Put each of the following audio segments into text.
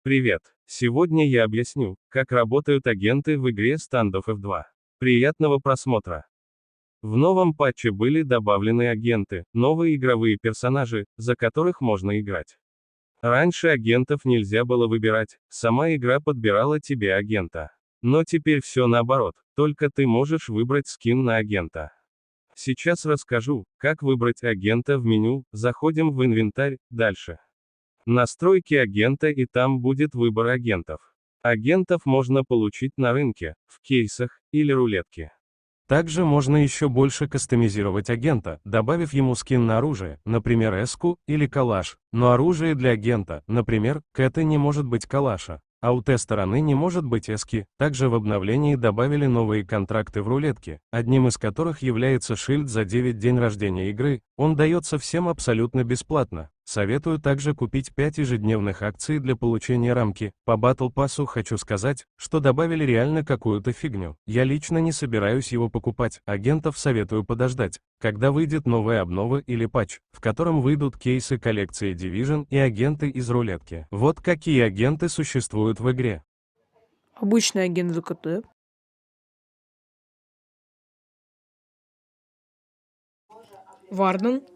Привет! Сегодня я объясню, как работают агенты в игре Stand of F2. Приятного просмотра! В новом патче были добавлены агенты, новые игровые персонажи, за которых можно играть. Раньше агентов нельзя было выбирать, сама игра подбирала тебе агента. Но теперь все наоборот, только ты можешь выбрать скин на агента. Сейчас расскажу, как выбрать агента в меню, заходим в инвентарь, дальше. Настройки агента и там будет выбор агентов. Агентов можно получить на рынке, в кейсах, или рулетке. Также можно еще больше кастомизировать агента, добавив ему скин на оружие, например эску, или калаш, но оружие для агента, например, кэта не может быть калаша, а у Т-стороны не может быть эски. Также в обновлении добавили новые контракты в рулетке, одним из которых является шильд за 9 день рождения игры, он дается всем абсолютно бесплатно. Советую также купить 5 ежедневных акций для получения рамки. По Battle Pass'у хочу сказать, что добавили реально какую-то фигню. Я лично не собираюсь его покупать, агентов советую подождать, когда выйдет новая обнова или патч, в котором выйдут кейсы коллекции Division и агенты из рулетки. Вот какие агенты существуют в игре. Обычный агент ЗКТ. Варден.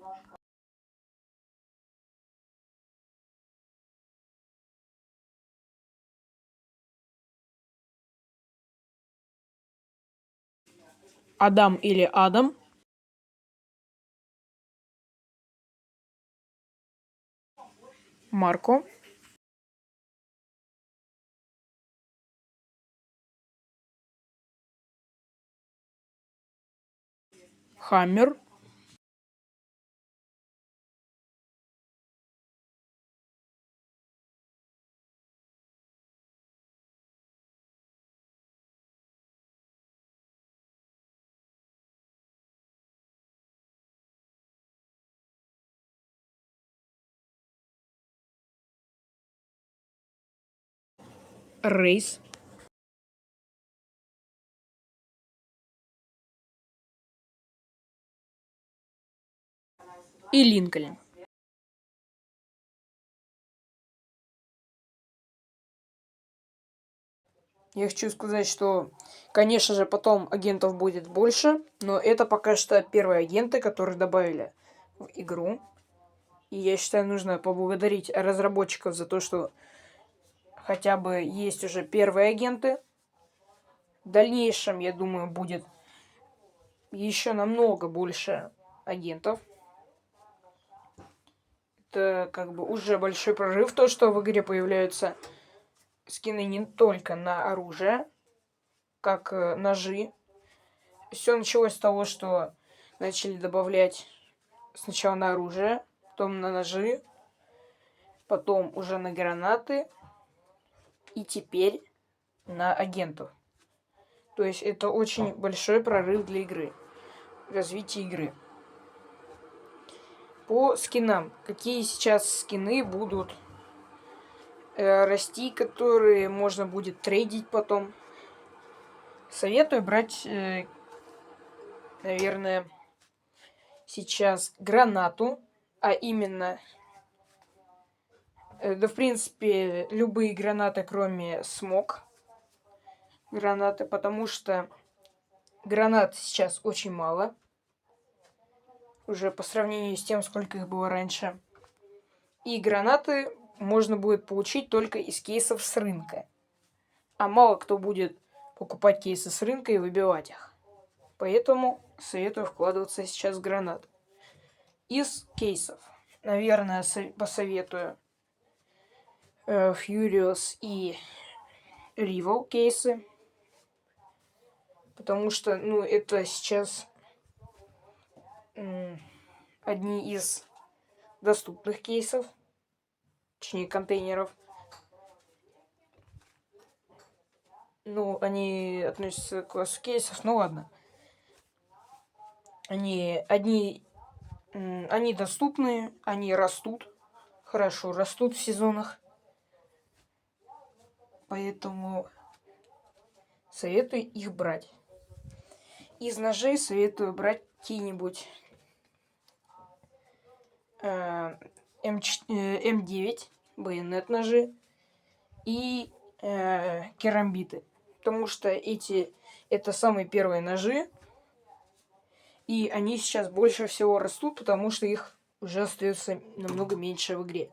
Адам или Адам. Марко. Хаммер. Рейс. И Линкольн. Я хочу сказать, что, конечно же, потом агентов будет больше, но это пока что первые агенты, которые добавили в игру. И я считаю, нужно поблагодарить разработчиков за то, что хотя бы есть уже первые агенты. В дальнейшем, я думаю, будет еще намного больше агентов. Это как бы уже большой прорыв, то, что в игре появляются скины не только на оружие, как ножи. Все началось с того, что начали добавлять сначала на оружие, потом на ножи, потом уже на гранаты и теперь на агентов. То есть это очень большой прорыв для игры, развитие игры. По скинам. Какие сейчас скины будут расти, которые можно будет трейдить потом? Советую брать, наверное, сейчас гранату, а именно, да, в принципе, любые гранаты, кроме смог гранаты, потому что гранат сейчас очень мало, уже по сравнению с тем, сколько их было раньше. И гранаты можно будет получить только из кейсов с рынка. А мало кто будет покупать кейсы с рынка и выбивать их. Поэтому советую вкладываться сейчас в гранат. Из кейсов, наверное, посоветую Furious и Rival кейсы. Потому что, ну, это сейчас одни из доступных кейсов. Точнее, контейнеров. Ну, они относятся к классу кейсов, ну ладно. Они доступны, они растут. Хорошо, растут в сезонах. Поэтому советую их брать. Из ножей советую брать какие-нибудь М9, байонет ножи. и керамбиты. Потому что это самые первые ножи, и они сейчас больше всего растут, потому что их уже остается намного меньше в игре.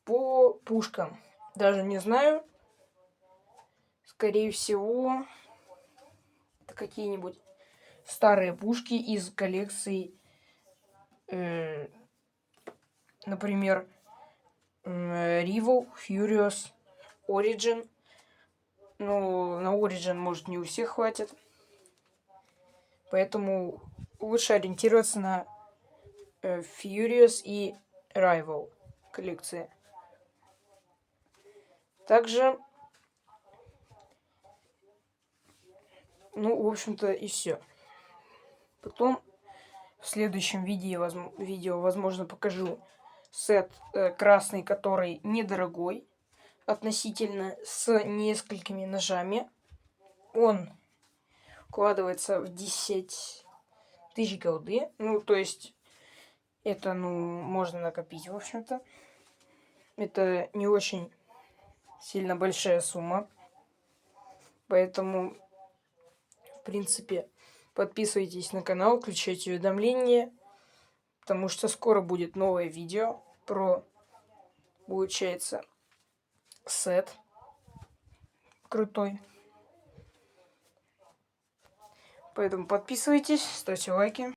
По пушкам даже не знаю. Скорее всего, это какие-нибудь старые пушки из коллекции, например, Rival, Furious, Origin. Ну, на Origin, может, не у всех хватит. Поэтому лучше ориентироваться на Furious и Rival коллекции. Также, ну, в общем-то, и все. Потом в следующем видео, возможно, покажу сет красный, который недорогой относительно, с несколькими ножами. Он укладывается в 10 тысяч голды. Ну, то есть, это, можно накопить, в общем-то. Это не очень сильно большая сумма. Поэтому, в принципе, подписывайтесь на канал, включайте уведомления, потому что скоро будет новое видео про, получается, сет крутой. Поэтому подписывайтесь, ставьте лайки.